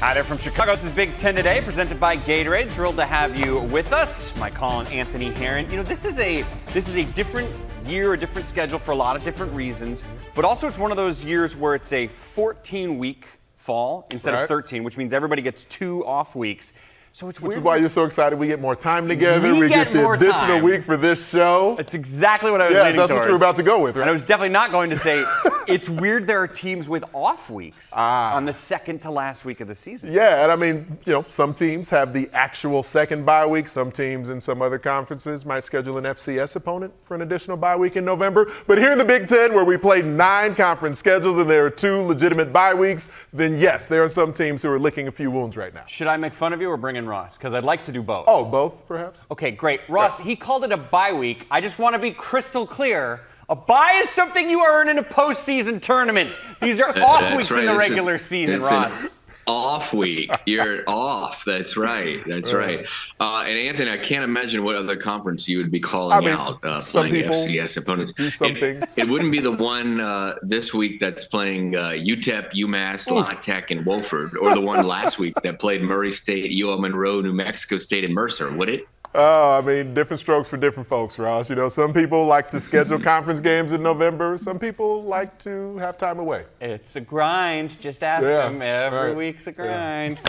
Hi there from Chicago. This is Big Ten Today, presented by Gatorade. Thrilled to have you with us. My call on Anthony Herron. You know, this is a different year, a different schedule for a lot of different reasons, but also it's one of those years where it's a 14-week fall instead of 13, which means everybody gets 2 off weeks. So it's weird. Which is why you're so excited. We get more time together. We get the additional week for this show. That's exactly what I was leaning towards. That's what you were about to go with, right? And I was definitely not going to say, it's weird there are teams with off weeks on the second to last week of the season. Yeah, and I mean, you know, some teams have the actual second bye week. Some teams in some other conferences might schedule an FCS opponent for an additional bye week in November. But here in the Big Ten, where we play 9 conference schedules and there are 2 legitimate bye weeks, then yes, there are some teams who are licking a few wounds right now. Should I make fun of you or bring in Ross? Because I'd like to do both. Oh, both, perhaps? Okay, great. Ross, he called it a bye week. I just want to be crystal clear. A bye is something you earn in a postseason tournament. These are off weeks in the regular season, Ross. Off week. You're off. That's right. That's right. And Anthony, I can't imagine what other conference you would be calling out playing FCS opponents. It wouldn't be the one this week that's playing UTEP, UMass, La Tech, and Wofford, or the one last week that played Murray State, UL Monroe, New Mexico State, and Mercer, would it? I mean, different strokes for different folks, Ross. You know, some people like to schedule conference games in November. Some people like to have time away. It's a grind. Just ask them. Every week's a grind.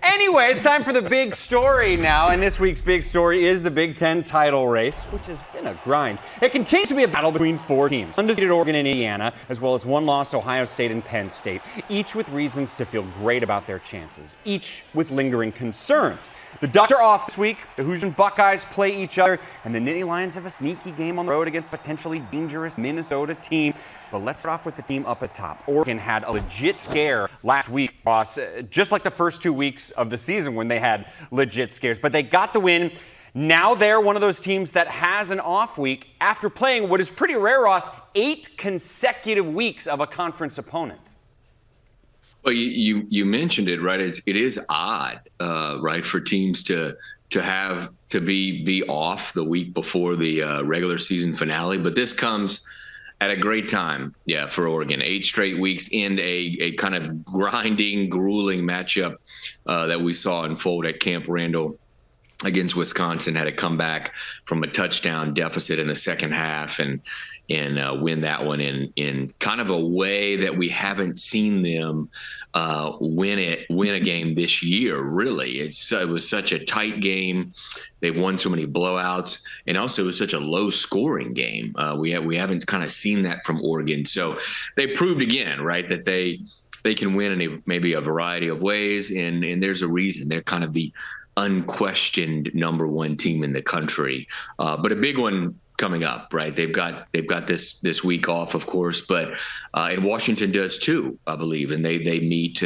Anyway, it's time for the big story now. And this week's big story is the Big Ten title race, which has been a grind. It continues to be a battle between 4 teams. Undefeated Oregon and Indiana, as well as 1-loss Ohio State and Penn State, each with reasons to feel great about their chances, each with lingering concerns. The Ducks are off this week. The Hoosiers and Buckeyes play each other, and the Nittany Lions have a sneaky game on the road against a potentially dangerous Minnesota team. But let's start off with the team up at top. Oregon had a legit scare last week, Ross, just like the first 2 weeks of the season when they had legit scares. But they got the win. Now they're one of those teams that has an off week after playing what is pretty rare, Ross, 8 consecutive weeks of a conference opponent. Well, you mentioned it, right? It is odd, right, for teams to be off the week before the regular season finale. But this comes at a great time, for Oregon. 8 straight weeks in a kind of grinding, grueling matchup that we saw unfold at Camp Randall against Wisconsin. Had to come back from a touchdown deficit in the second half and win that one in kind of a way that we haven't seen them win a game this year. Really, it was such a tight game. They've won so many blowouts, and also it was such a low-scoring game. We haven't kind of seen that from Oregon, so they proved again, right, that they can win in maybe a variety of ways, and there's a reason. They're kind of the unquestioned number 1 team in the country, but a big one coming up, right? They've got this week off, of course, but and Washington does too, I believe, and they meet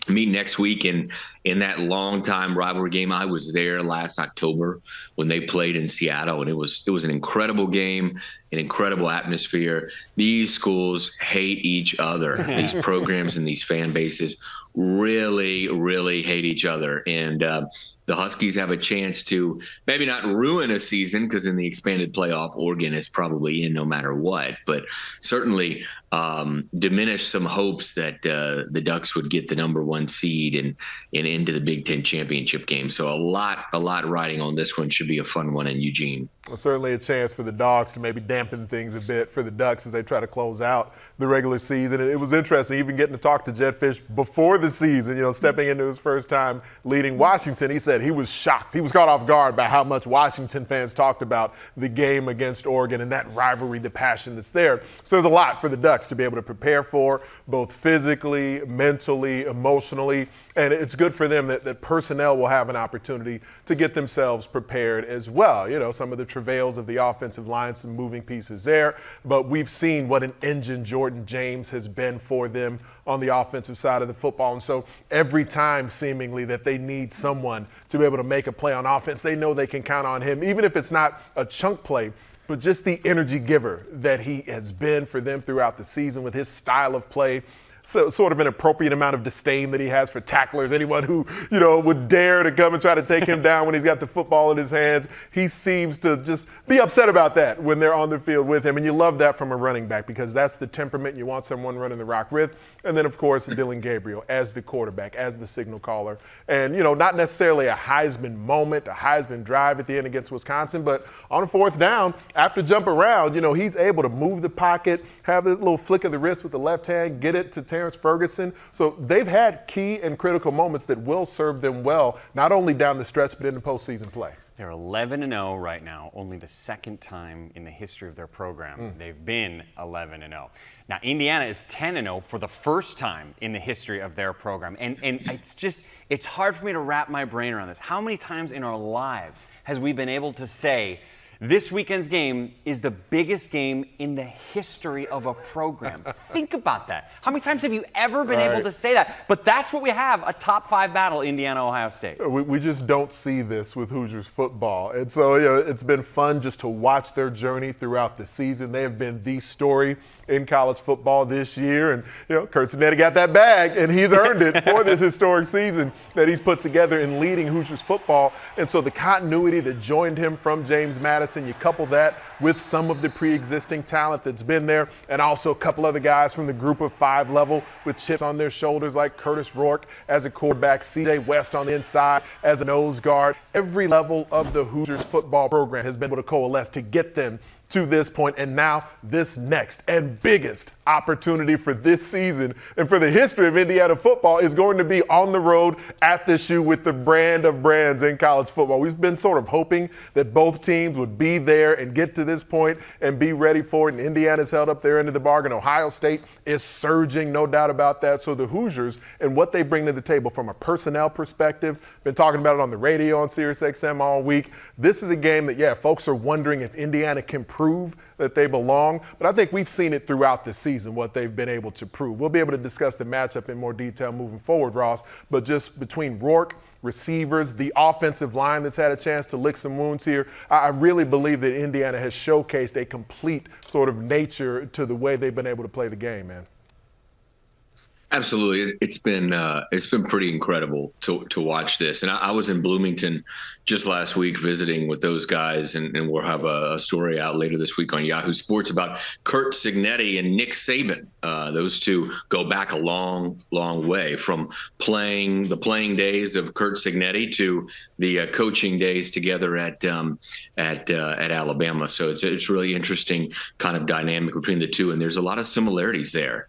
next week in that long-time rivalry game. I was there last October when they played in Seattle, and it was an incredible game, an incredible atmosphere. These schools hate each other. These programs and these fan bases really, really hate each other. And the Huskies have a chance to maybe not ruin a season, because in the expanded playoff, Oregon is probably in no matter what, but certainly diminish some hopes that the Ducks would get the number 1 seed and into the Big Ten championship game. So a lot riding on this one. Should be a fun one in Eugene. Well, certainly a chance for the Dogs to maybe dampen things a bit for the Ducks as they try to close out the regular season. And it was interesting, even getting to talk to Jedd Fisch before the season, you know, stepping into his first time leading Washington. He said he was shocked. He was caught off guard by how much Washington fans talked about the game against Oregon and that rivalry, the passion that's there. So there's a lot for the Ducks to be able to prepare for, both physically, mentally, emotionally. And it's good for them that personnel will have an opportunity to get themselves prepared as well. You know, some of the travails of the offensive line, some moving pieces there. But we've seen what an engine Jordan James has been for them on the offensive side of the football. And so every time seemingly that they need someone to be able to make a play on offense, they know they can count on him, even if it's not a chunk play, but just the energy giver that he has been for them throughout the season with his style of play. sort of an appropriate amount of disdain that he has for tacklers, anyone who, you know, would dare to come and try to take him down when he's got the football in his hands. He seems to just be upset about that when they're on the field with him. And you love that from a running back because that's the temperament you want someone running the rock with. And then, of course, Dylan Gabriel as the quarterback, as the signal caller. And, you know, not necessarily a Heisman moment, a Heisman drive at the end against Wisconsin, but on a fourth down, after jump around, you know, he's able to move the pocket, have this little flick of the wrist with the left hand, get it to Terrence Ferguson. So they've had key and critical moments that will serve them well, not only down the stretch, but in the postseason play. They're 11-0 right now, only the second time in the history of their program they've been 11-0. Now, Indiana is 10-0 for the first time in the history of their program. And it's hard for me to wrap my brain around this. How many times in our lives has we been able to say, this weekend's game is the biggest game in the history of a program? Think about that. How many times have you ever been able to say that? But that's what we have, a top 5 battle, Indiana-Ohio State. We just don't see this with Hoosiers football. And so, you know, it's been fun just to watch their journey throughout the season. They have been the story in college football this year. And, you know, Curt Cinetti got that bag, and he's earned it for this historic season that he's put together in leading Hoosiers football. And so the continuity that joined him from James Madison, you couple that with some of the pre-existing talent that's been there, and also a couple other guys from the group of 5 level with chips on their shoulders like Curtis Rourke as a quarterback, C.J. West on the inside as a nose guard. Every level of the Hoosiers football program has been able to coalesce to get them to this point, and now this next and biggest opportunity for this season and for the history of Indiana football is going to be on the road at the shoe with the brand of brands in college football. We've been sort of hoping that both teams would be there and get to this point and be ready for it, and Indiana's held up their end of the bargain. Ohio State is surging, no doubt about that. So the Hoosiers and what they bring to the table from a personnel perspective, been talking about it on the radio on SiriusXM all week. This is a game that, folks are wondering if Indiana can prove that they belong. But I think we've seen it throughout the season, what they've been able to prove. We'll be able to discuss the matchup in more detail moving forward, Ross. But just between Rourke, receivers, the offensive line that's had a chance to lick some wounds here, I really believe that Indiana has showcased a complete sort of nature to the way they've been able to play the game, man. Absolutely. It's been pretty incredible to watch this. And I was in Bloomington just last week visiting with those guys, and we'll have a story out later this week on Yahoo Sports about Curt Cinetti and Nick Saban. Those two go back a long, long way, from the playing days of Curt Cinetti to the coaching days together at Alabama. So it's really interesting kind of dynamic between the two, and there's a lot of similarities there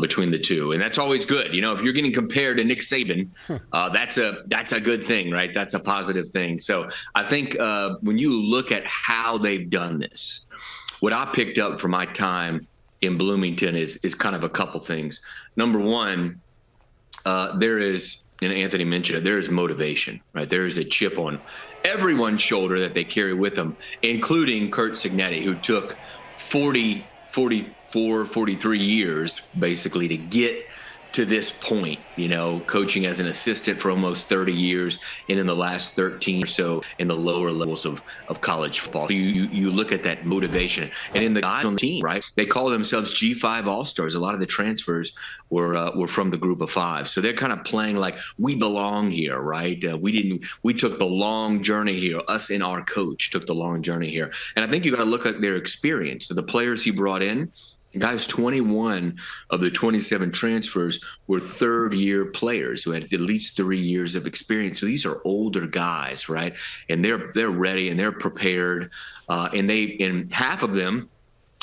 between the two, and that's always good. You know, if you're getting compared to Nick Saban, that's a good thing, right? That's a positive thing. So I think when you look at how they've done this, what I picked up from my time in Bloomington is kind of a couple things. Number one, there is, and Anthony mentioned it, there is motivation, right? There is a chip on everyone's shoulder that they carry with them, including Curt Cinetti, who took 43 years basically to get to this point, you know, coaching as an assistant for almost 30 years, and in the last 13 or so in the lower levels of college football. So you look at that motivation, and in the guys on the team, right, they call themselves G5 All-Stars. A lot of the transfers were from the group of 5. So they're kind of playing like we belong here, right? We took the long journey here. Us and our coach took the long journey here. And I think you got to look at their experience. So the players he brought in, guys, 21 of the 27 transfers were third-year players who had at least 3 years of experience. So these are older guys, right? And they're ready and they're prepared. And half of them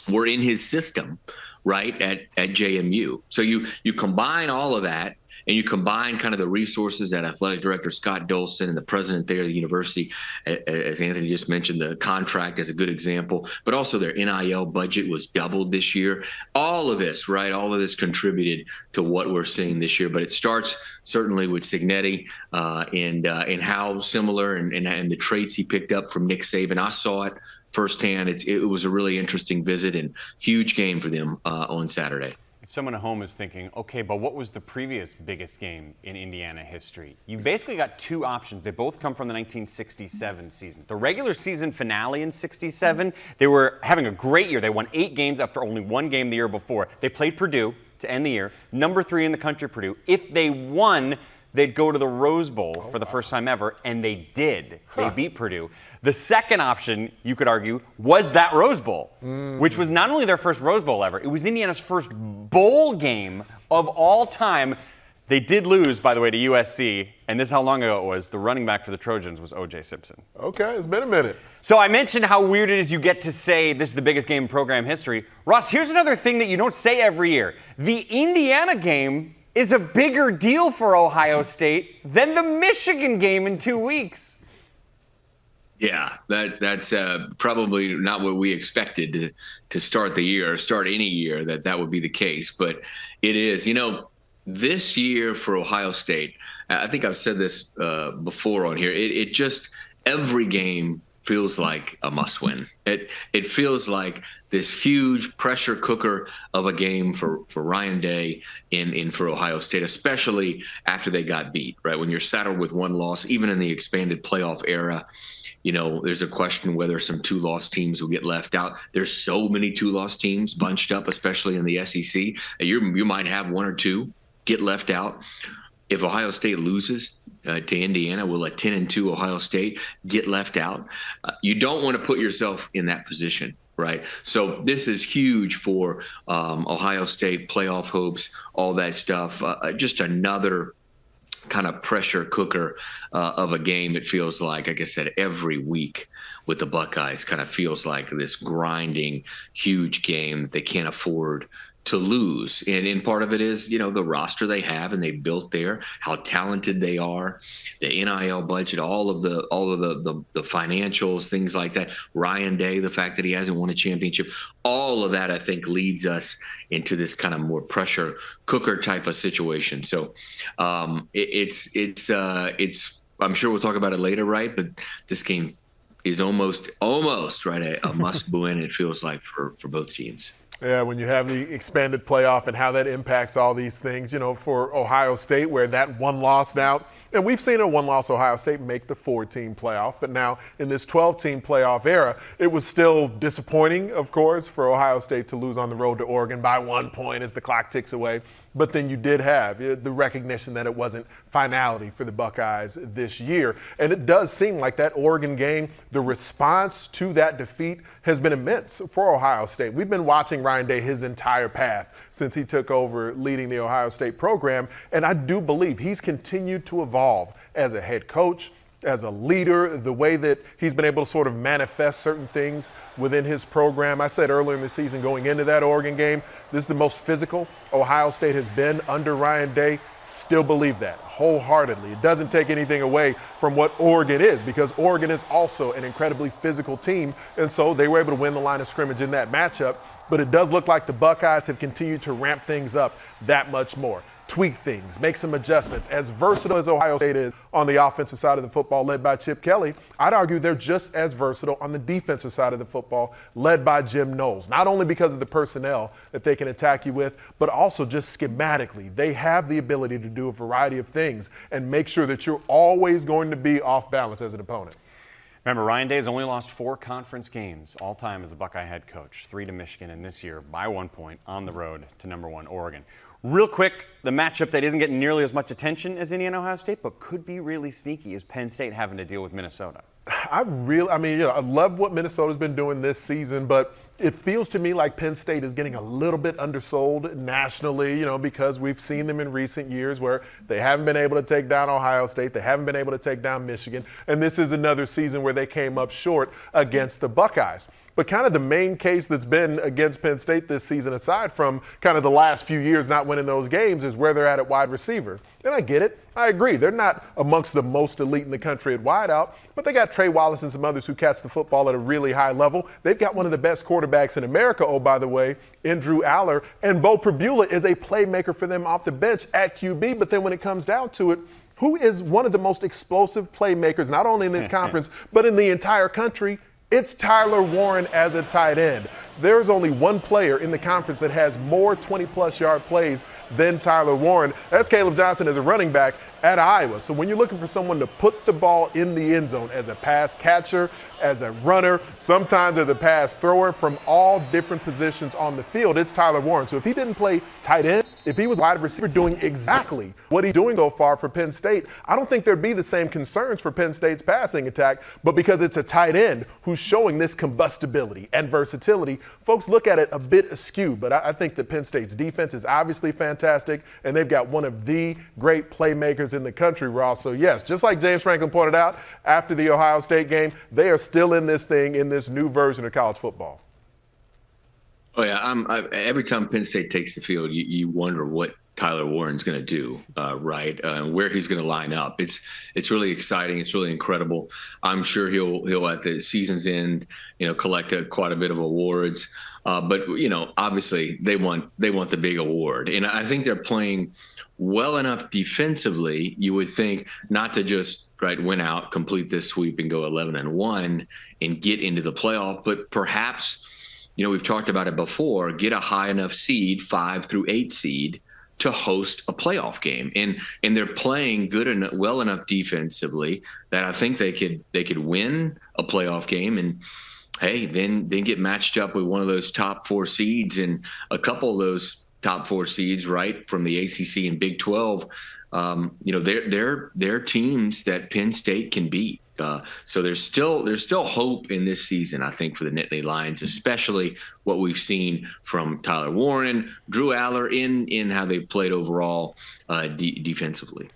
were in his system, right, at JMU. So you combine all of that, and you combine kind of the resources that athletic director Scott Dolson and the president there of the university, as Anthony just mentioned, the contract as a good example, but also their NIL budget was doubled this year. All of this, right, all of this contributed to what we're seeing this year. But it starts certainly with Cinetti and how similar and the traits he picked up from Nick Saban. I saw it firsthand. It was a really interesting visit and huge game for them on Saturday. Someone at home is thinking, okay, but what was the previous biggest game in Indiana history? You basically got 2 options. They both come from the 1967 season. The regular season finale in 67, they were having a great year. They won 8 games after only 1 game the year before. They played Purdue. to end the year. Number 3 in the country, Purdue. If they won, they'd go to the Rose Bowl for the first time ever, and they did. They beat Purdue. The second option, you could argue, was that Rose Bowl, which was not only their first Rose Bowl ever, it was Indiana's first bowl game of all time. They did lose, by the way, to USC, and this is how long ago it was. The running back for the Trojans was O.J. Simpson. Okay, it's been a minute. So I mentioned how weird it is you get to say this is the biggest game in program history. Ross, here's another thing that you don't say every year. The Indiana game is a bigger deal for Ohio State than the Michigan game in 2 weeks. Yeah, that's probably not what we expected to start the year or start any year, that would be the case. But it is, this year for Ohio State, I think I've said this before on here, it just, every game feels like a must win. It feels like this huge pressure cooker of a game for Ryan Day in for Ohio State, especially after they got beat, right? When you're saddled with one loss, even in the expanded playoff era, there's a question whether some 2-loss teams will get left out. There's so many 2-loss teams bunched up, especially in the SEC. You might have 1 or 2 get left out. If Ohio State loses to Indiana, will a 10-2 Ohio State get left out? You don't want to put yourself in that position, right? So this is huge for Ohio State playoff hopes, all that stuff. Just another kind of pressure cooker of a game. It feels like I said, every week with the Buckeyes kind of feels like this grinding, huge game that they can't afford to lose. And part of it is, the roster they have and they built there, how talented they are, the NIL budget, all of the financials, things like that. Ryan Day, the fact that he hasn't won a championship, all of that, I think, leads us into this kind of more pressure cooker type of situation. So it's I'm sure we'll talk about it later, right? But this game is almost right, a must win, it feels like, for both teams. Yeah, when you have the expanded playoff and how that impacts all these things, for Ohio State, where that one loss now, and we've seen a one-loss Ohio State make the 4-team playoff, but now in this 12-team playoff era, it was still disappointing, of course, for Ohio State to lose on the road to Oregon by 1 point as the clock ticks away. But then you did have the recognition that it wasn't finality for the Buckeyes this year. And it does seem like that Oregon game, the response to that defeat has been immense for Ohio State. We've been watching Ryan Day his entire path since he took over leading the Ohio State program. And I do believe he's continued to evolve as a head coach, as a leader, the way that he's been able to sort of manifest certain things within his program. I said earlier in the season going into that Oregon game, this is the most physical Ohio State has been under Ryan Day. Still believe that wholeheartedly. It doesn't take anything away from what Oregon is, because Oregon is also an incredibly physical team, and so they were able to win the line of scrimmage in that matchup. But it does look like the Buckeyes have continued to ramp things up that much more. Tweak things, make some adjustments. As versatile as Ohio State is on the offensive side of the football, led by Chip Kelly, I'd argue they're just as versatile on the defensive side of the football, led by Jim Knowles. Not only because of the personnel that they can attack you with, but also just schematically. They have the ability to do a variety of things and make sure that you're always going to be off balance as an opponent. Remember, Ryan Day has only lost 4 conference games all time as the Buckeye head coach, 3 to Michigan, and this year by 1 point on the road to number 1 Oregon. Real quick, the matchup that isn't getting nearly as much attention as Indiana Ohio State, but could be really sneaky, is Penn State having to deal with Minnesota. I love what Minnesota's been doing this season, but it feels to me like Penn State is getting a little bit undersold nationally, because we've seen them in recent years where they haven't been able to take down Ohio State, they haven't been able to take down Michigan, and this is another season where they came up short against the Buckeyes. But kind of the main case that's been against Penn State this season, aside from kind of the last few years not winning those games, is where they're at wide receiver. And I get it. I agree. They're not amongst the most elite in the country at wideout, but they got Trey Wallace and some others who catch the football at a really high level. They've got one of the best quarterbacks in America, oh, by the way, in Drew Aller. And Bo Pribula is a playmaker for them off the bench at QB. But then when it comes down to it, who is one of the most explosive playmakers, not only in this conference, but in the entire country? It's Tyler Warren as a tight end. There's only one player in the conference that has more 20-plus yard plays than Tyler Warren. That's Caleb Johnson as a running back. at Iowa. So when you're looking for someone to put the ball in the end zone as a pass catcher, as a runner, sometimes as a pass thrower from all different positions on the field, it's Tyler Warren. So if he didn't play tight end, if he was wide receiver doing exactly what he's doing so far for Penn State, I don't think there'd be the same concerns for Penn State's passing attack. But because it's a tight end who's showing this combustibility and versatility, folks look at it a bit askew. But I think that Penn State's defense is obviously fantastic, and they've got one of the great playmakers in the country, Ross. So yes, just like James Franklin pointed out after the Ohio State game, they are still in this thing, in this new version of college football. Oh yeah, every time Penn State takes the field, you wonder what Tyler Warren's going to do, right? Where he's going to line up. It's really exciting. It's really incredible. I'm sure he'll at the season's end, collect quite a bit of awards. But obviously they want the big award, and I think they're playing well enough defensively. You would think not to just win out, complete this sweep, and go 11-1 and get into the playoff, but perhaps. We've talked about it before, get a high enough seed, 5 through 8 seed, to host a playoff game. And they're playing well enough defensively that I think they could win a playoff game and, hey, then get matched up with one of those top 4 seeds. And a couple of those top 4 seeds, right, from the ACC and Big 12, they're teams that Penn State can beat. So there's still hope in this season, I think, for the Nittany Lions, especially what we've seen from Tyler Warren, Drew Aller in how they've played overall defensively.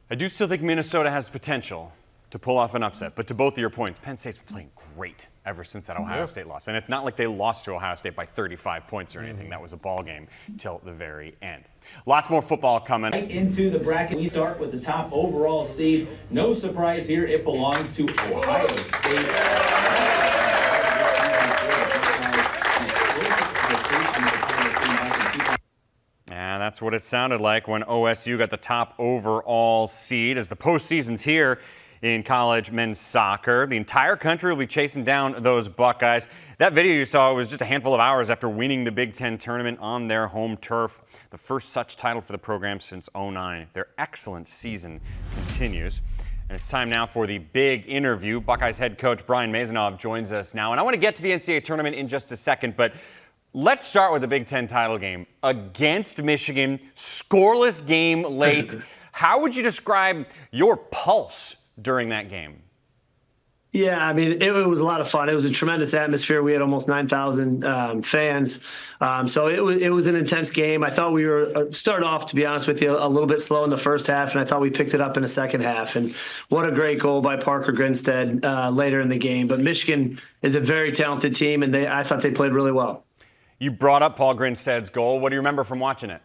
I do still think Minnesota has potential to pull off an upset, but to both of your points, Penn State's been playing great ever since that Ohio State loss. And it's not like they lost to Ohio State by 35 points or anything. That was a ball game till the very end. Lots more football coming. Right into the bracket, we start with the top overall seed. No surprise here, it belongs to Ohio State. And that's what it sounded like when OSU got the top overall seed. As the postseason's here in college men's soccer, the entire country will be chasing down those Buckeyes. That video you saw was just a handful of hours after winning the Big Ten tournament on their home turf, the first such title for the program since '09. Their excellent season continues. And it's time now for the big interview. Buckeyes head coach Brian Maisonnevue joins us now. And I want to get to the NCAA tournament in just a second, but let's start with the Big Ten title game against Michigan. Scoreless game late. How would you describe your pulse during that game? Yeah, I mean, it was a lot of fun. It was a tremendous atmosphere. We had almost 9,000 fans. So it was an intense game. I thought we were start off, to be honest with you, a little bit slow in the first half, and I thought we picked it up in the second half. And what a great goal by Parker Grinstead later in the game. But Michigan is a very talented team, and I thought they played really well. You brought up Paul Grinstead's goal. What do you remember from watching it?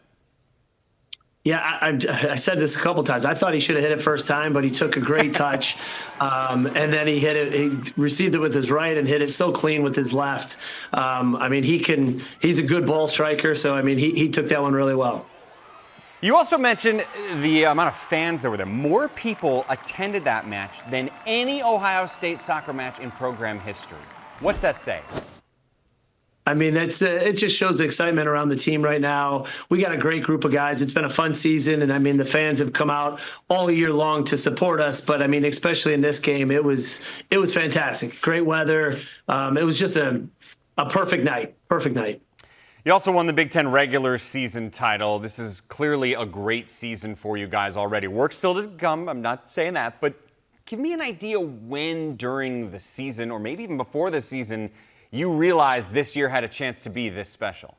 Yeah, I said this a couple times. I thought he should have hit it first time, but he took a great touch, and then he hit it. He received it with his right and hit it so clean with his left. I mean, he's a good ball striker, so I mean, he took that one really well. You also mentioned the amount of fans that were there. More people attended that match than any Ohio State soccer match in program history. What's that say? I mean, it just shows the excitement around the team right now. We got a great group of guys. It's been a fun season, and I mean, the fans have come out all year long to support us. But I mean, especially in this game, it was fantastic. Great weather. It was just a perfect night. Perfect night. You also won the Big Ten regular season title. This is clearly a great season for you guys already. Work still to come. I'm not saying that, but give me an idea when during the season, or maybe even before the season, you realized this year had a chance to be this special.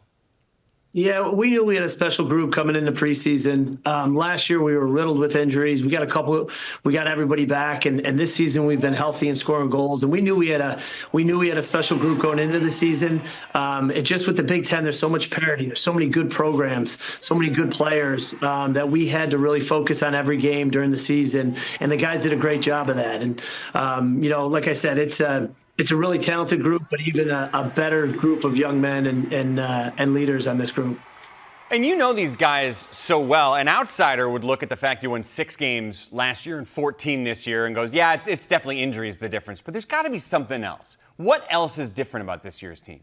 Yeah, we knew we had a special group coming into preseason. Last year we were riddled with injuries. We got everybody back, and this season we've been healthy and scoring goals. And we knew we had a special group going into the season. It just with the Big Ten, there's so much parity. There's so many good programs, so many good players that we had to really focus on every game during the season. And the guys did a great job of that. And like I said, it's a really talented group, but even a better group of young men and leaders on this group. And you know these guys so well. An outsider would look at the fact you won 6 games last year and 14 this year and goes, yeah, it's definitely injuries the difference. But there's got to be something else. What else is different about this year's team?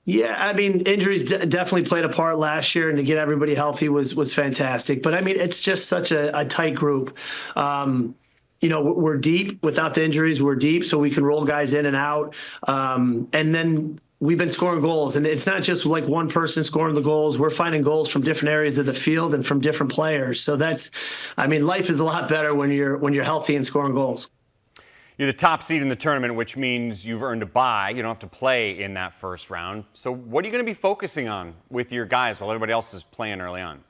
Yeah, I mean, injuries definitely played a part last year, and to get everybody healthy was fantastic. But I mean, it's just such a tight group. We're deep. Without the injuries, we're deep, so we can roll guys in and out. And then we've been scoring goals, and it's not just like one person scoring the goals. We're finding goals from different areas of the field and from different players. So life is a lot better when you're healthy and scoring goals. You're the top seed in the tournament, which means you've earned a bye. You don't have to play in that first round. So what are you going to be focusing on with your guys while everybody else is playing early on?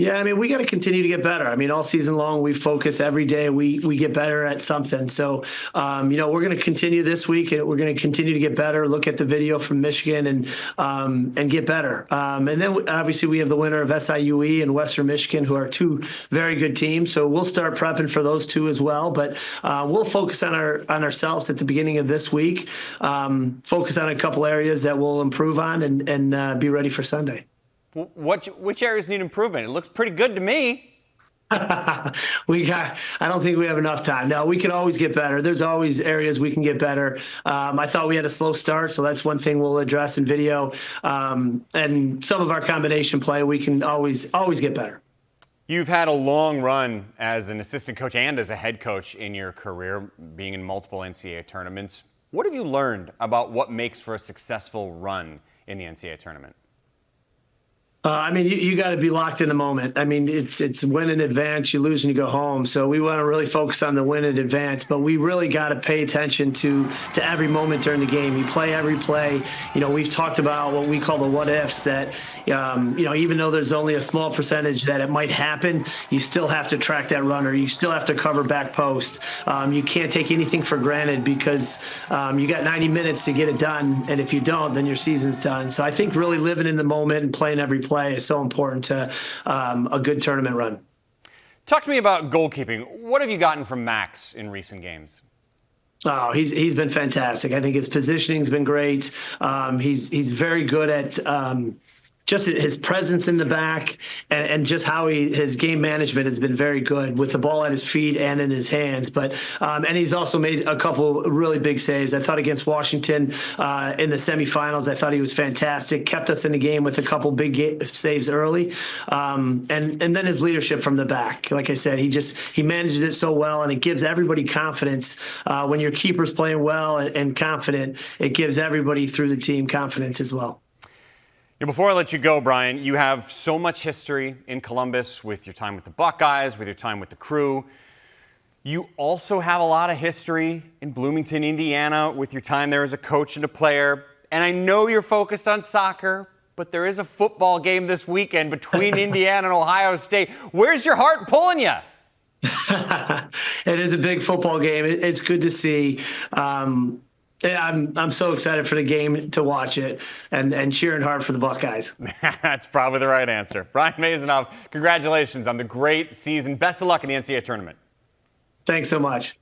Yeah, I mean, we got to continue to get better. I mean, all season long, we focus every day. We get better at something. So, we're going to continue this week, and we're going to continue to get better. Look at the video from Michigan and get better. And then obviously we have the winner of SIUE and Western Michigan, who are two very good teams. So we'll start prepping for those two as well. But we'll focus on ourselves at the beginning of this week. Focus on a couple areas that we'll improve on and be ready for Sunday. Which areas need improvement? It looks pretty good to me. I don't think we have enough time. No, we can always get better. There's always areas we can get better. I thought we had a slow start, so that's one thing we'll address in video. And some of our combination play, we can always get better. You've had a long run as an assistant coach and as a head coach in your career, being in multiple NCAA tournaments. What have you learned about what makes for a successful run in the NCAA tournament? I mean, you got to be locked in the moment. I mean, it's win in advance, you lose and you go home. So we want to really focus on the win in advance, but we really got to pay attention to every moment during the game. You play every play. We've talked about what we call the what ifs, that, even though there's only a small percentage that it might happen, you still have to track that runner. You still have to cover back post. You can't take anything for granted because you got 90 minutes to get it done. And if you don't, then your season's done. So I think really living in the moment and playing every play is so important to a good tournament run. Talk to me about goalkeeping. What have you gotten from Max in recent games? Oh, he's been fantastic. I think his positioning's been great. He's very good at just his presence in the back and just how his game management has been very good with the ball at his feet and in his hands. But and he's also made a couple really big saves. I thought against Washington in the semifinals, I thought he was fantastic. Kept us in the game with a couple big saves early, and then his leadership from the back. Like I said, he managed it so well, and it gives everybody confidence when your keeper's playing well and confident. It gives everybody through the team confidence as well. Before I let you go, Brian, you have so much history in Columbus with your time with the Buckeyes, with your time with the Crew. You also have a lot of history in Bloomington, Indiana, with your time there as a coach and a player. And I know you're focused on soccer, but there is a football game this weekend between Indiana and Ohio State. Where's your heart pulling you? It is a big football game. It's good to see. I'm so excited for the game to watch it and cheering hard for the Buckeyes. That's probably the right answer. Brian Maisonnevue, congratulations on the great season. Best of luck in the NCAA tournament. Thanks so much.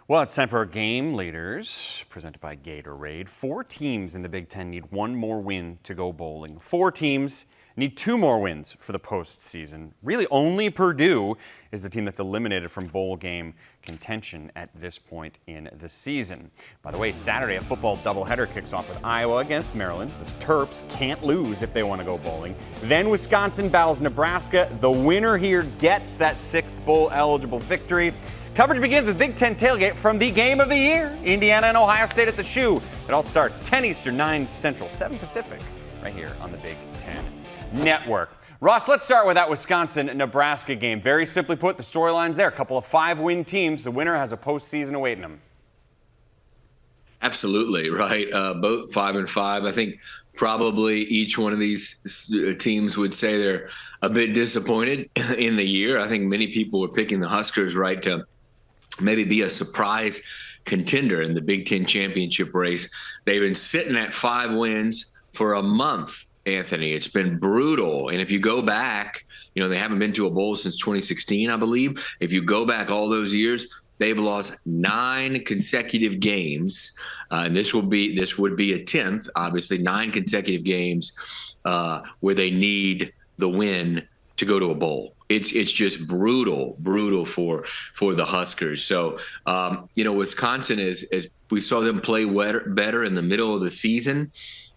Well, it's time for our game leaders, presented by Gatorade. 4 teams in the Big Ten need 1 more win to go bowling. 4 teams need 2 more wins for the postseason. Really, only Purdue is the team that's eliminated from bowl game contention at this point in the season. By the way, Saturday, a football doubleheader kicks off with Iowa against Maryland. The Terps can't lose if they want to go bowling. Then Wisconsin battles Nebraska. The winner here gets that 6th bowl-eligible victory. Coverage begins with Big Ten tailgate from the game of the year, Indiana and Ohio State at the Shoe. It all starts 10 Eastern, 9 Central, 7 Pacific, right here on the Big Ten Network. Ross, let's start with that Wisconsin-Nebraska game. Very simply put, the storyline's there. A couple of 5-win teams. The winner has a postseason awaiting them. Absolutely, right. Both 5-5. I think probably each one of these teams would say they're a bit disappointed in the year. I think many people were picking the Huskers, right, to maybe be a surprise contender in the Big Ten championship race. They've been sitting at 5 wins for a month, Anthony. It's been brutal. And if you go back, they haven't been to a bowl since 2016, I believe. If you go back all those years, they've lost 9 consecutive games. And this would be a 10th, obviously, 9 consecutive games where they need the win to go to a bowl. It's just brutal for the Huskers. So, Wisconsin is We saw them play better in the middle of the season.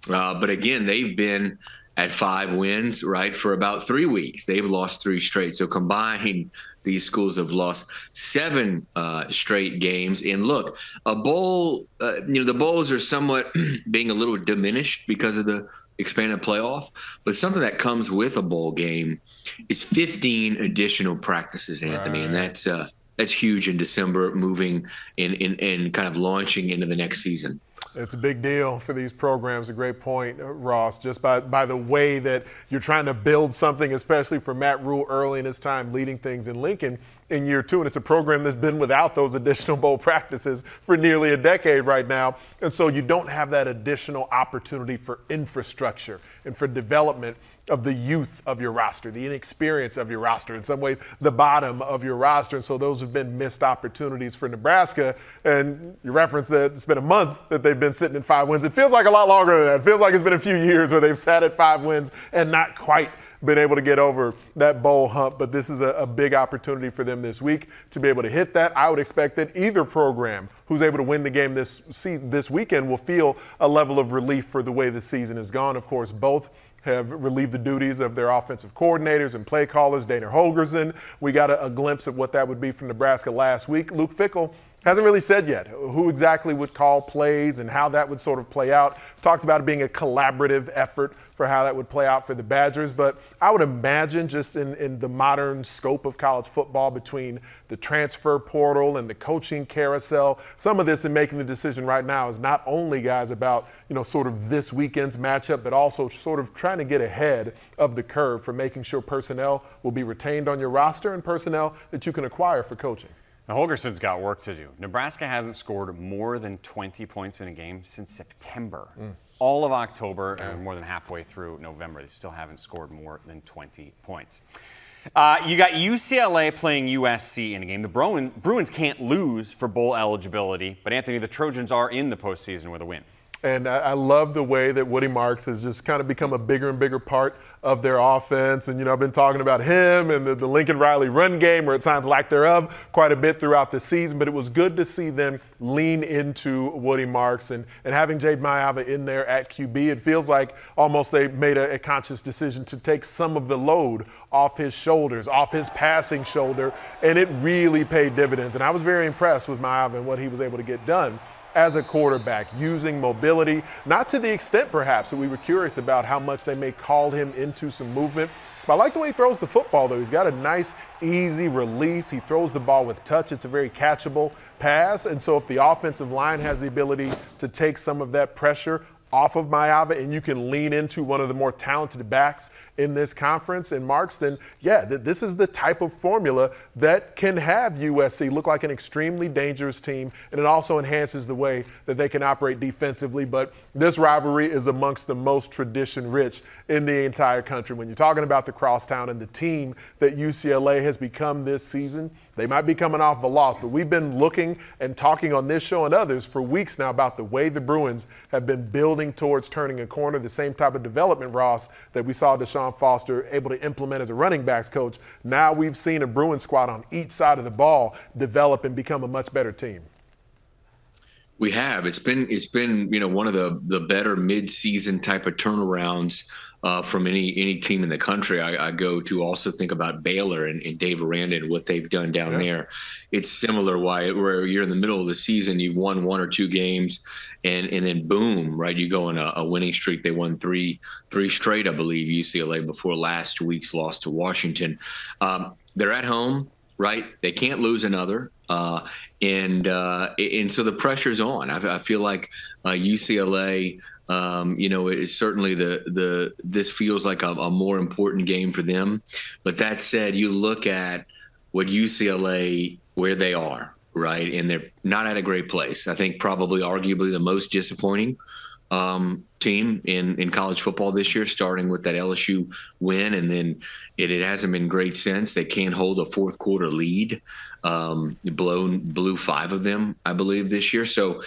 But again, they've been at 5 wins, right, for about 3 weeks. They've lost 3 straight. So combined, these schools have lost 7 straight games. And look, a bowl, the bowls are somewhat being a little diminished because of the expanded playoff. But something that comes with a bowl game is 15 additional practices, Anthony. Right. And that's huge in December, moving and kind of launching into the next season. It's a big deal for these programs. A great point, Ross, just by the way that you're trying to build something, especially for Matt Rule early in his time leading things in Lincoln in year 2. And it's a program that's been without those additional bowl practices for nearly a decade right now. And so you don't have that additional opportunity for infrastructure and for development of the youth of your roster, the inexperience of your roster, in some ways the bottom of your roster. And so those have been missed opportunities for Nebraska. And you referenced that it's been a month that they've been sitting at 5 wins. It feels like a lot longer than that. It feels like it's been a few years where they've sat at 5 wins and not quite been able to get over that bowl hump. But this is a big opportunity for them this week to be able to hit that. I would expect that either program who's able to win the game this weekend will feel a level of relief for the way the season has gone. Of course, both have relieved the duties of their offensive coordinators and play callers. Dana Holgorsen, we got a glimpse of what that would be from Nebraska last week. Luke Fickell hasn't really said yet who exactly would call plays and how that would sort of play out. Talked about it being a collaborative effort for how that would play out for the Badgers. But I would imagine just in the modern scope of college football, between the transfer portal and the coaching carousel, some of this in making the decision right now is not only, guys, about, sort of this weekend's matchup, but also sort of trying to get ahead of the curve for making sure personnel will be retained on your roster and personnel that you can acquire for coaching. Now, Holgerson's got work to do. Nebraska hasn't scored more than 20 points in a game since September. All of October and more than halfway through November, they still haven't scored more than 20 points. You got UCLA playing USC in a game. The Bruins can't lose for bowl eligibility, but Anthony, the Trojans are in the postseason with a win. And I love the way that Woody Marks has just kind of become a bigger and bigger part of their offense. And, I've been talking about him and the Lincoln Riley run game, or at times lack thereof, quite a bit throughout the season. But it was good to see them lean into Woody Marks and having Jade Mayava in there at QB. It feels like almost they made a conscious decision to take some of the load off his shoulders, off his passing shoulder, and it really paid dividends. And I was very impressed with Mayava and what he was able to get done as a quarterback, using mobility, not to the extent perhaps that we were curious about how much they may call him into some movement. But I like the way he throws the football, though. He's got a nice, easy release. He throws the ball with touch. It's a very catchable pass. And so if the offensive line has the ability to take some of that pressure off of Mayava and you can lean into one of the more talented backs in this conference in Marks, then this is the type of formula that can have USC look like an extremely dangerous team, and it also enhances the way that they can operate defensively. But this rivalry is amongst the most tradition-rich in the entire country. When you're talking about the crosstown and the team that UCLA has become this season, they might be coming off a loss, but we've been looking and talking on this show and others for weeks now about the way the Bruins have been building towards turning a corner, the same type of development, Ross, that we saw Deshaun Foster able to implement as a running backs coach. Now we've seen a Bruins squad on each side of the ball develop and become a much better team. We have. It's been one of the better mid-season type of turnarounds from any team in the country. I go to also think about Baylor and Dave Aranda and what they've done down there. It's similar, Wyatt, where you're in the middle of the season, you've won 1 or 2 games, and then boom, right, you go on a winning streak. They won three straight, I believe, UCLA, before last week's loss to Washington. They're at home, right? They can't lose another. And so the pressure's on. I feel like UCLA, it's certainly this feels like a more important game for them. But that said, you look at what UCLA, where they are, right? And they're not at a great place. I think probably arguably the most disappointing team in college football this year, starting with that LSU win. And then it hasn't been great since. They can't hold a fourth quarter lead. Blew 5 of them, I believe, this year. So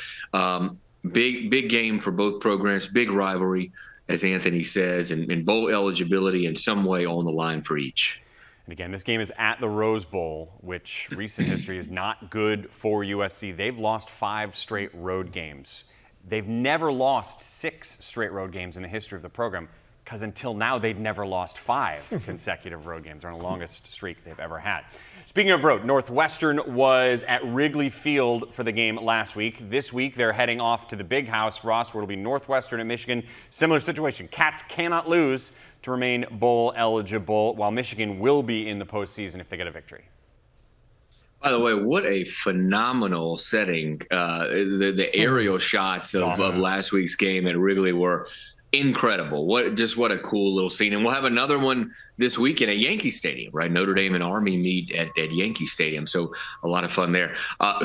big game for both programs, big rivalry, as Anthony says, and bowl eligibility in some way on the line for each. And again, this game is at the Rose Bowl, which recent history is not good for USC. They've lost 5 straight road games. They've never lost 6 straight road games in the history of the program, because until now, they'd never lost 5 consecutive road games. They're on the longest streak they've ever had. Speaking of road, Northwestern was at Wrigley Field for the game last week. This week, they're heading off to the Big House, Ross, where it'll be Northwestern at Michigan. Similar situation. Cats cannot lose to remain bowl eligible, while Michigan will be in the postseason if they get a victory. By the way, what a phenomenal setting. The aerial shots of last week's game at Wrigley were incredible. What a cool little scene. And we'll have another one this weekend at Yankee Stadium, right? Notre Dame and Army meet at Yankee Stadium. So a lot of fun there.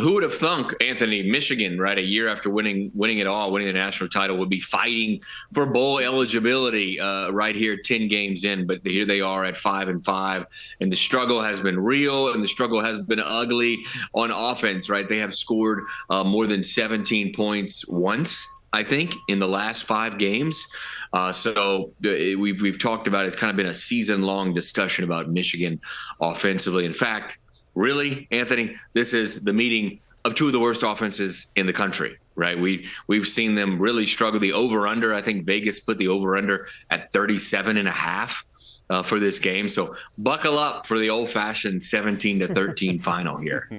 Who would have thunk, Anthony, Michigan, right, a year after winning it all, winning the national title, would be fighting for bowl eligibility right here 10 games in. But here they are at 5-5. And the struggle has been real, and the struggle has been ugly on offense, right? They have scored more than 17 points once, I think, in the last 5 games. So we've talked about it. It's kind of been a season-long discussion about Michigan offensively. In fact, really, Anthony, this is the meeting of 2 of the worst offenses in the country, right? We've seen them really struggle. The over-under, I think Vegas put the over-under at 37.5 for this game. So buckle up for the old-fashioned 17-13 final here.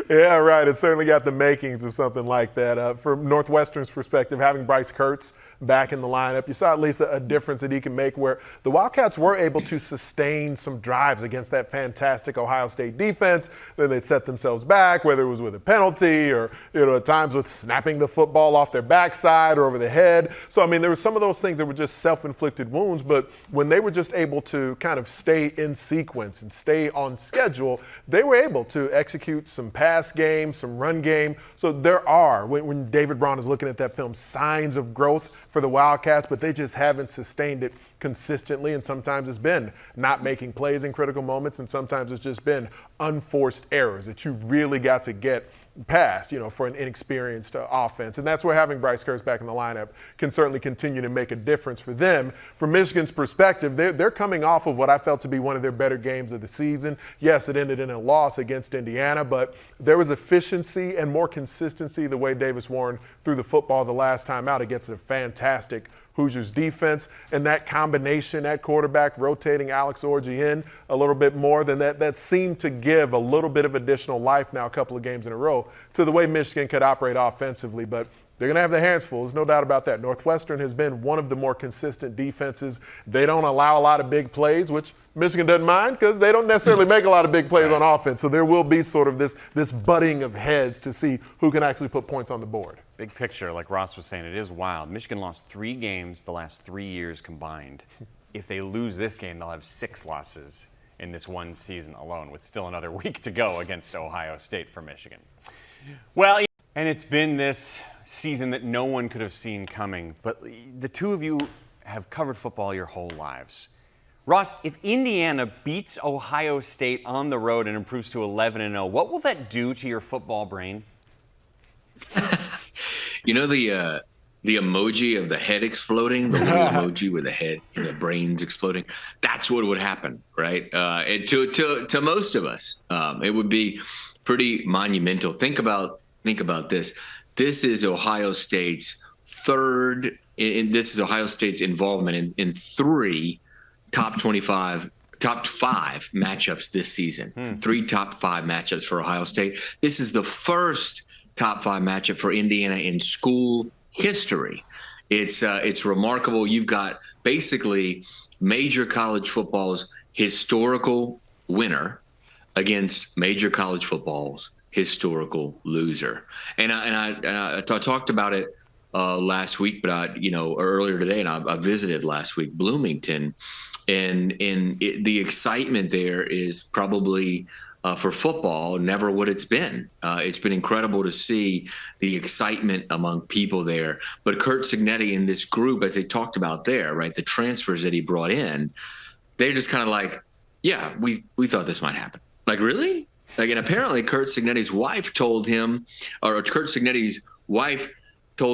Yeah, right. It certainly got the makings of something like that. From Northwestern's perspective, having Bryce Kurtz back in the lineup, you saw at least a difference that he can make, where the Wildcats were able to sustain some drives against that fantastic Ohio State defense. Then they'd set themselves back, whether it was with a penalty or, at times with snapping the football off their backside or over the head. So, I mean, there were some of those things that were just self-inflicted wounds, but when they were just able to kind of stay in sequence and stay on schedule, they were able to execute some pass game, some run game. So there are, when David Braun is looking at that film, signs of growth for the Wildcats, but they just haven't sustained it consistently. And sometimes it's been not making plays in critical moments, and sometimes it's just been unforced errors that you really got to get past, for an inexperienced offense. And that's where having Bryce Kurtz back in the lineup can certainly continue to make a difference for them. From Michigan's perspective, they're coming off of what I felt to be one of their better games of the season. Yes, it ended in a loss against Indiana, but there was efficiency and more consistency the way Davis Warren threw the football the last time out against a fantastic Hoosiers defense, and that combination at quarterback, rotating Alex Orji in a little bit more than that seemed to give a little bit of additional life now a couple of games in a row to the way Michigan could operate offensively. But they're going to have their hands full. There's no doubt about that. Northwestern has been one of the more consistent defenses. They don't allow a lot of big plays, which Michigan doesn't mind because they don't necessarily make a lot of big plays on offense. So there will be sort of this butting of heads to see who can actually put points on the board. Big picture, like Ross was saying, it is wild. Michigan lost 3 games the last 3 years combined. If they lose this game, they'll have 6 losses in this one season alone, with still another week to go against Ohio State for Michigan. Well, and it's been this season that no one could have seen coming, but the two of you have covered football your whole lives. Ross, if Indiana beats Ohio State on the road and improves to 11-0, what will that do to your football brain? The emoji of the head exploding, the little emoji with the head and the brains exploding, that's what would happen, right? To most of us, it would be pretty monumental. Think about this. This is Ohio State's this is Ohio State's involvement in 3 top 5 matchups this season. 3 top 5 matchups for Ohio State. This is the first top 5 matchup for Indiana in school history. It's remarkable. You've got basically major college football's historical winner against major college football's historical loser. And I talked about it last week, but earlier today, and I visited last week Bloomington, and the excitement there is probably for football never what it's been. It's been incredible to see the excitement among people there. But Curt Cignetti in this group, as they talked about there, right, the transfers that he brought in, they're just kind of like, yeah, we thought this might happen. Like, really? Like, and apparently Curt Cignetti's wife told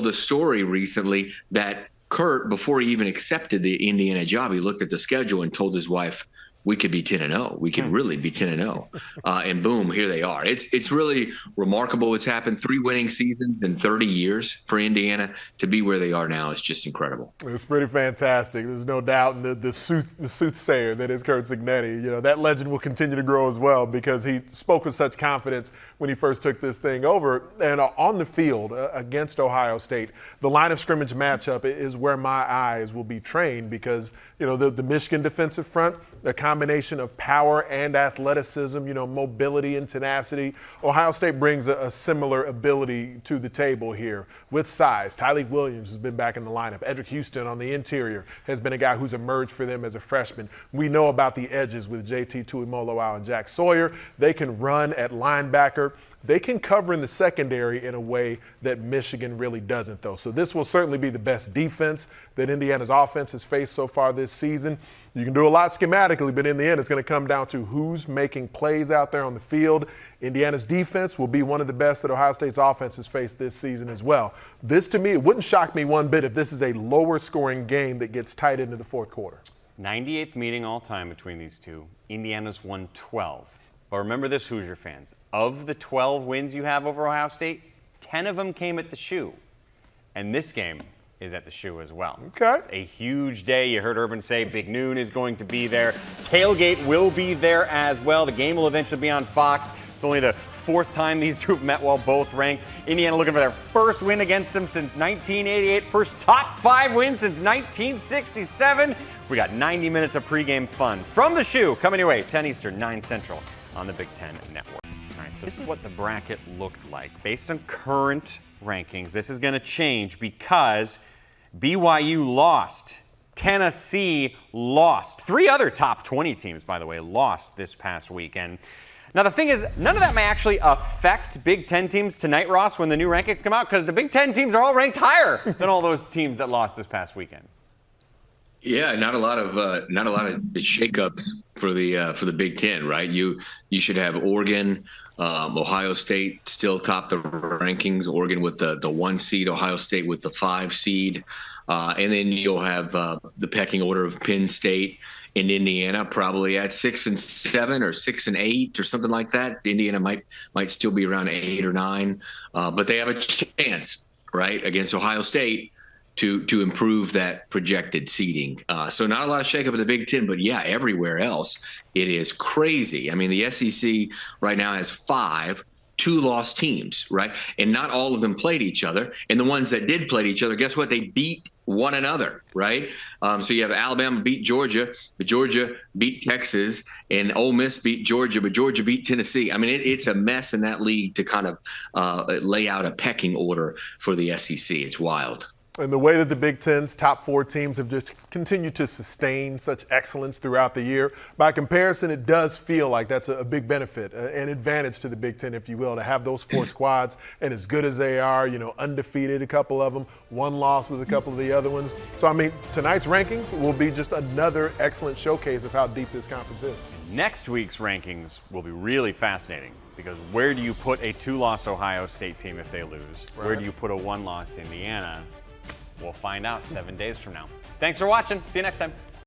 a story recently that Curt, before he even accepted the Indiana job, he looked at the schedule and told his wife, we could be 10-0. We could really be 10-0. And boom, here they are. It's really remarkable what's happened. 3 winning seasons in 30 years for Indiana. To be where they are now is just incredible. It's pretty fantastic. There's no doubt. And the soothsayer that is Curt Cignetti, that legend will continue to grow as well because he spoke with such confidence when he first took this thing over. And on the field against Ohio State, the line of scrimmage matchup is where my eyes will be trained because, the Michigan defensive front, a combination of power and athleticism, mobility and tenacity. Ohio State brings a similar ability to the table here with size. Tyleik Williams has been back in the lineup. Edric Houston on the interior has been a guy who's emerged for them as a freshman. We know about the edges with JT Tuimoloau and Jack Sawyer. They can run at linebacker. They can cover in the secondary in a way that Michigan really doesn't, though. So this will certainly be the best defense that Indiana's offense has faced so far this season. You can do a lot schematically, but in the end, it's going to come down to who's making plays out there on the field. Indiana's defense will be one of the best that Ohio State's offense has faced this season as well. This, to me, it wouldn't shock me one bit if this is a lower-scoring game that gets tight into the fourth quarter. 98th meeting all time between these two. Indiana's won 12. But remember this, Hoosier fans. Of the 12 wins you have over Ohio State, 10 of them came at the Shoe. And this game is at the Shoe as well. Okay. It's a huge day. You heard Urban say Big Noon is going to be there. Tailgate will be there as well. The game will eventually be on Fox. It's only the 4th time these two have met while both ranked. Indiana looking for their first win against them since 1988. First top 5 win since 1967. We got 90 minutes of pregame fun from the Shoe coming your way, 10 Eastern, 9 Central on the Big Ten Network. All right, so this is what the bracket looked like. Based on current rankings, this is going to change because BYU lost. Tennessee lost. 3 other top 20 teams, by the way, lost this past weekend. Now, the thing is, none of that may actually affect Big Ten teams tonight, Ross, when the new rankings come out, because the Big Ten teams are all ranked higher than all those teams that lost this past weekend. Yeah, not a lot of shakeups for the Big Ten, right? You should have Oregon, Ohio State still top the rankings. Oregon with the 1 seed, Ohio State with the 5 seed, and then you'll have the pecking order of Penn State and Indiana probably at 6 and 7 or 6 and 8 or something like that. Indiana might still be around 8 or 9, but they have a chance, right, against Ohio State to improve that projected seeding. So not a lot of shakeup in the Big Ten, but yeah, everywhere else it is crazy. I mean, the SEC right now has 5 2-loss teams, right? And not all of them played each other. And the ones that did play each other, guess what? They beat one another, right? So you have Alabama beat Georgia, but Georgia beat Texas, and Ole Miss beat Georgia, but Georgia beat Tennessee. I mean, it's a mess in that league to kind of lay out a pecking order for the SEC. It's wild. And the way that the Big Ten's top 4 teams have just continued to sustain such excellence throughout the year, by comparison, it does feel like that's a big benefit, an advantage to the Big Ten, if you will, to have those 4 squads and as good as they are, undefeated, a couple of them, 1 loss with a couple of the other ones. So, I mean, tonight's rankings will be just another excellent showcase of how deep this conference is. Next week's rankings will be really fascinating because where do you put a 2-loss Ohio State team if they lose? Right. Where do you put a 1-loss Indiana? We'll find out 7 days from now. Thanks for watching. See you next time.